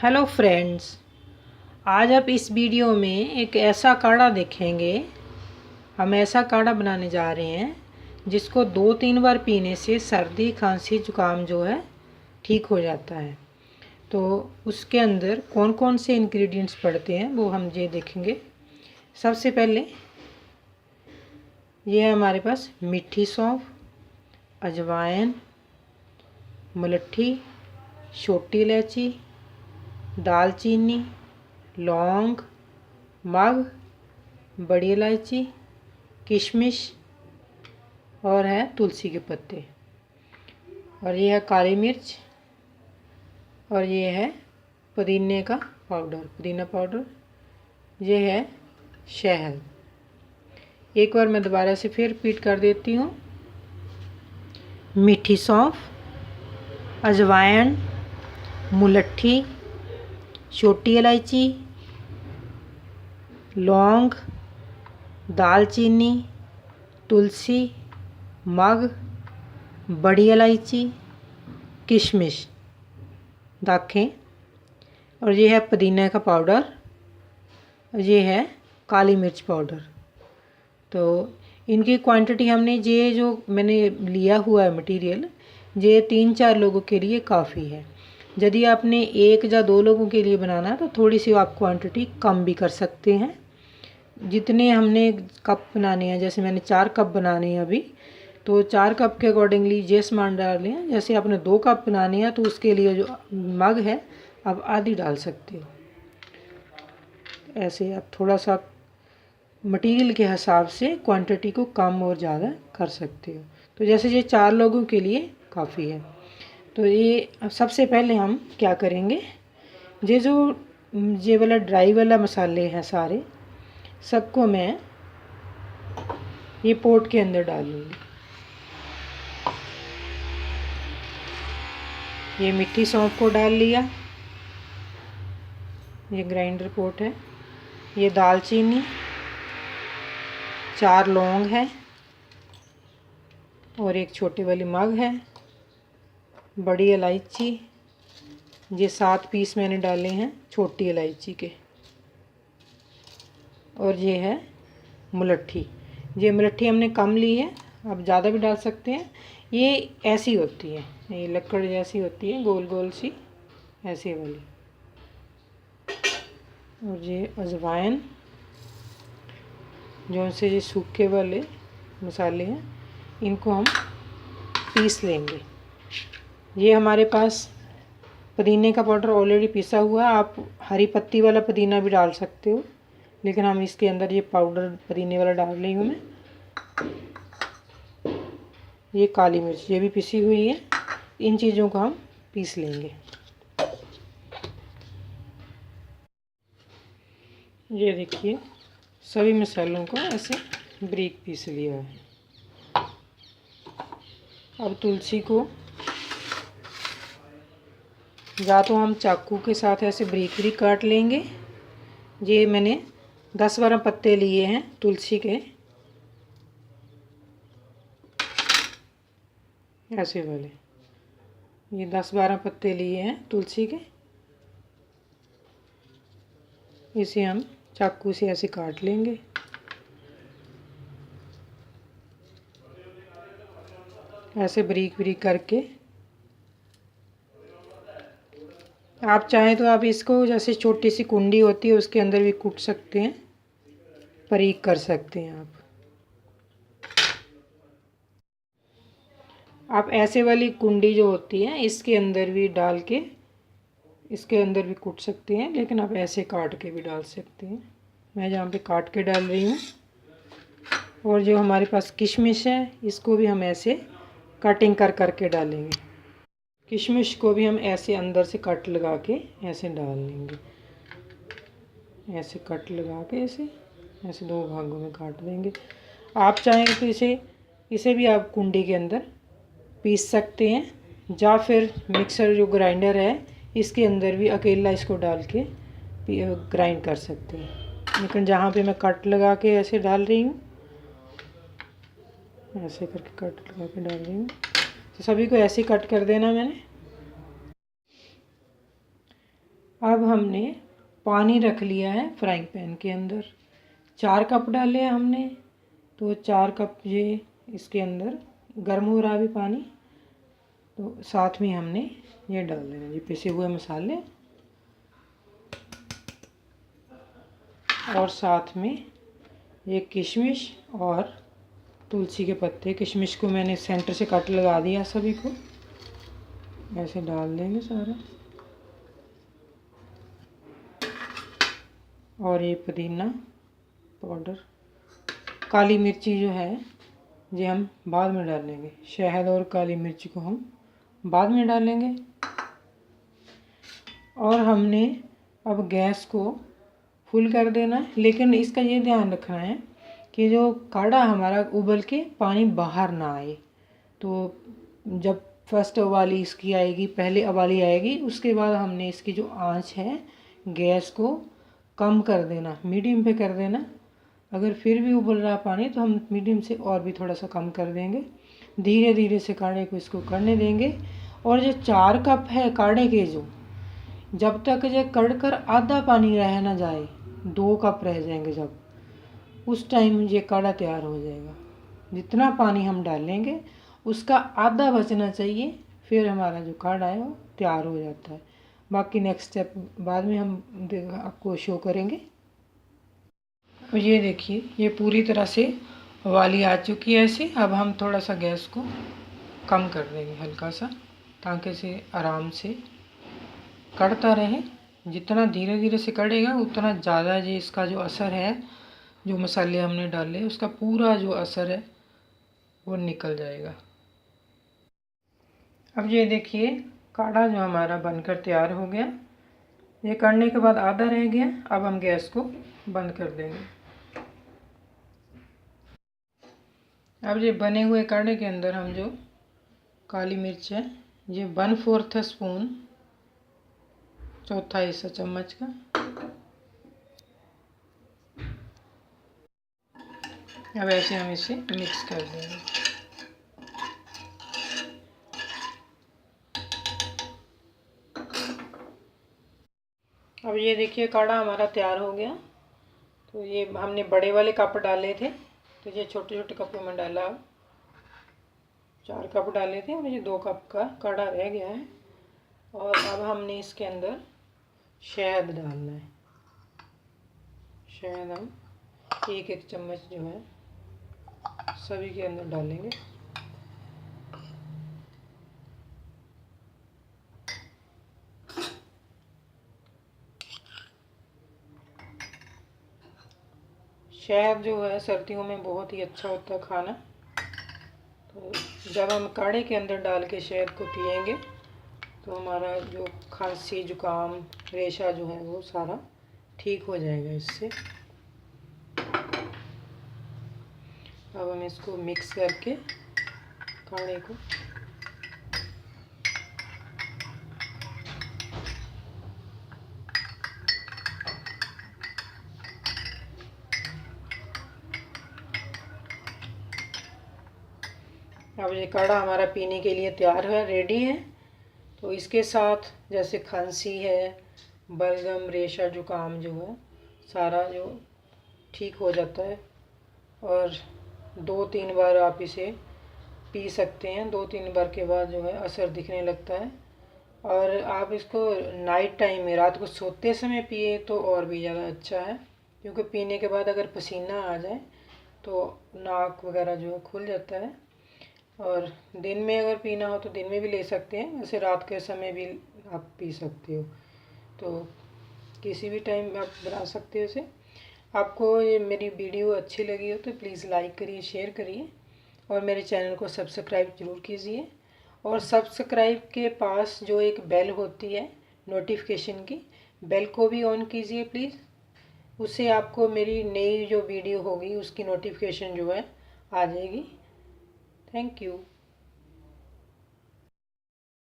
Hello friends, आज आप इस वीडियो में एक ऐसा काढ़ा देखेंगे। हम ऐसा काढ़ा बनाने जा रहे हैं जिसको 2-3 बार पीने से सर्दी खांसी जुकाम जो है ठीक हो जाता है। तो उसके अंदर कौन कौन से इंग्रेडिएंट्स पड़ते हैं वो हम ये देखेंगे। सबसे पहले ये है हमारे पास मीठी सौंफ, अजवाइन, मुलट्ठी, छोटी इलायची, दालचीनी, लौंग, मग, बड़ी इलायची, किशमिश और है तुलसी के पत्ते। और ये है काली मिर्च और ये है पुदीने का पाउडर, पुदीना पाउडर। ये है शहद। एक बार मैं दोबारा से फिर रिपीट कर देती हूँ। मीठी सौंफ, अजवाइन, मुलट्ठी, छोटी इलायची, लौंग, दालचीनी, तुलसी, मग, बड़ी इलायची, किशमिश, दाखें और ये है पुदीने का पाउडर और ये है काली मिर्च पाउडर। तो इनकी क्वांटिटी हमने ये जो मैंने लिया हुआ है मटेरियल, ये 3-4 लोगों के लिए काफ़ी है। यदि आपने 1 या 2 लोगों के लिए बनाना है तो थोड़ी सी आप क्वांटिटी कम भी कर सकते हैं। जितने हमने कप बनाने हैं, जैसे मैंने 4 कप बनाने हैं अभी, तो 4 कप के अकॉर्डिंगली ये सामान डाल लें। जैसे आपने 2 कप बनाने हैं तो उसके लिए जो मग है आप आधी डाल सकते हो। ऐसे आप थोड़ा सा मटेरियल के हिसाब से क्वांटिटी को कम और ज़्यादा कर सकते हो। तो जैसे ये 4 लोगों के लिए काफ़ी है। तो ये सबसे पहले हम क्या करेंगे, ये वाला ड्राई वाला मसाले हैं सारे, सबको मैं ये पोट के अंदर डालूंगी। ये मीठी सौंफ को डाल लिया, ये ग्राइंडर पोट है। ये दालचीनी, 4 लौंग है और एक छोटी वाली मग है। बड़ी इलायची, ये 7 पीस मैंने डाले हैं छोटी इलायची के। और ये है मुलट्ठी। ये मुलट्ठी हमने कम ली है, आप ज़्यादा भी डाल सकते हैं। ये ऐसी होती है, ये लकड़ जैसी होती है, गोल गोल सी ऐसी वाली। और ये अजवाइन, जो से ये सूखे वाले मसाले हैं, इनको हम पीस लेंगे। ये हमारे पास पुदीने का पाउडर ऑलरेडी पिसा हुआ है। आप हरी पत्ती वाला पुदीना भी डाल सकते हो, लेकिन हम इसके अंदर ये पाउडर पुदीने वाला डाल रही हूँ मैं। ये काली मिर्च, ये भी पिसी हुई है। इन चीज़ों को हम पीस लेंगे। ये देखिए, सभी मसालों को ऐसे बारीक पीस लिया है। अब तुलसी को या तो हम चाकू के साथ ऐसे बारीक बारीक काट लेंगे। ये मैंने 10-12 पत्ते लिए हैं तुलसी के, ऐसे वाले। ये 10-12 पत्ते लिए हैं तुलसी के, इसे हम चाकू से ऐसे काट लेंगे। ऐसे बारीक बारीक करके। आप चाहें तो आप इसको, जैसे छोटी सी कुंडी होती है उसके अंदर भी कूट सकते हैं, बारीक कर सकते हैं आप ऐसे वाली कुंडी जो होती है इसके अंदर भी डाल के, इसके अंदर भी कूट सकते हैं, लेकिन आप ऐसे काट के भी डाल सकते हैं। मैं जहाँ पे काट के डाल रही हूँ। और जो हमारे पास किशमिश है, इसको भी हम ऐसे कटिंग कर करके डालेंगे। किशमिश को भी हम ऐसे अंदर से कट लगा के ऐसे डाल लेंगे। ऐसे कट लगा के ऐसे 2 भागों में काट देंगे। आप चाहें तो इसे भी आप कुंडी के अंदर पीस सकते हैं, या फिर मिक्सर जो ग्राइंडर है इसके अंदर भी अकेला इसको डाल के ग्राइंड कर सकते हैं। लेकिन जहाँ पे मैं कट लगा के ऐसे डाल रही हूँ, ऐसे करके कट लगा के डाल रही हूँ, तो सभी को ऐसे कट कर देना मैंने। अब हमने पानी रख लिया है फ्राइंग पैन के अंदर। 4 कप डाले हमने, तो 4 कप ये इसके अंदर गर्म हो रहा है अभी पानी। तो साथ में हमने ये डाल देना ये पिसे हुए मसाले, और साथ में ये किशमिश और तुलसी के पत्ते। किशमिश को मैंने सेंटर से कट लगा दिया, सभी को ऐसे डाल देंगे सारा। और ये पुदीना पाउडर, काली मिर्ची जो है ये हम बाद में डालेंगे। शहद और काली मिर्ची को हम बाद में डालेंगे। और हमने अब गैस को फुल कर देना है, लेकिन इसका ये ध्यान रखना है कि जो काढ़ा हमारा उबल के पानी बाहर ना आए। तो जब फर्स्ट उबाली इसकी आएगी, पहले उबाली आएगी, उसके बाद हमने इसकी जो आंच है गैस को कम कर देना, मीडियम पे कर देना। अगर फिर भी उबल रहा पानी तो हम मीडियम से और भी थोड़ा सा कम कर देंगे। धीरे धीरे से काढ़े को इसको करने देंगे। और जो 4 कप है काढ़े के, जो जब तक ये कड़ कर आधा पानी रह ना जाए, 2 कप रह जाएंगे जब, उस टाइम ये काढ़ा तैयार हो जाएगा। जितना पानी हम डालेंगे उसका आधा बचना चाहिए, फिर हमारा जो काढ़ा है वो तैयार हो जाता है। बाकी नेक्स्ट स्टेप बाद में हम आपको शो करेंगे। ये देखिए ये पूरी तरह से उबाली आ चुकी है ऐसे। अब हम थोड़ा सा गैस को कम कर देंगे हल्का सा, ताकि इसे आराम से कढ़ता रहे। जितना धीरे धीरे से कढ़ेगा उतना ज़्यादा जी इसका जो असर है, जो मसाले हमने डाले उसका पूरा जो असर है वो निकल जाएगा। अब ये देखिए काढ़ा जो हमारा बनकर तैयार हो गया। ये करने के बाद आधा रह गया। अब हम गैस को बंद कर देंगे। अब ये बने हुए काढ़े के अंदर हम जो काली मिर्च है ये 1/4 स्पून, चौथा हिस्सा चम्मच का, अब ऐसे हम इसे मिक्स कर देंगे। अब ये देखिए काढ़ा हमारा तैयार हो गया। तो ये हमने बड़े वाले कप डाले थे, तो ये छोटे छोटे कपों में डाला। 4 कप डाले थे और ये 2 कप का काढ़ा रह गया है। और अब हमने इसके अंदर शहद डालना है। शहद हम 1-1 चम्मच जो है सभी के अंदर डालेंगे। शहद जो है सर्दियों में बहुत ही अच्छा होता है खाना। तो जब हम काढ़े के अंदर डाल के शहद को पिएंगे तो हमारा जो खांसी जुकाम रेशा जो है वो सारा ठीक हो जाएगा इससे। अब हम इसको मिक्स करके काढ़े को अब ये काढ़ा हमारा पीने के लिए तैयार है, रेडी है। तो इसके साथ जैसे खांसी है, बलगम रेशा जुकाम जो है सारा जो ठीक हो जाता है। और 2-3 बार आप इसे पी सकते हैं। 2-3 बार के बाद जो है असर दिखने लगता है। और आप इसको नाइट टाइम में रात को सोते समय पिए तो और भी ज़्यादा अच्छा है, क्योंकि पीने के बाद अगर पसीना आ जाए तो नाक वगैरह जो है खुल जाता है। और दिन में अगर पीना हो तो दिन में भी ले सकते हैं, वैसे रात के समय भी आप पी सकते हो। तो किसी भी टाइम आप बना सकते हो इसे। आपको ये मेरी वीडियो अच्छी लगी हो तो प्लीज़ लाइक करिए, शेयर करिए और मेरे चैनल को सब्सक्राइब ज़रूर कीजिए। और सब्सक्राइब के पास जो एक बेल होती है नोटिफिकेशन की, बेल को भी ऑन कीजिए प्लीज़। उससे आपको मेरी नई जो वीडियो होगी उसकी नोटिफिकेशन जो है आ जाएगी। Thank you.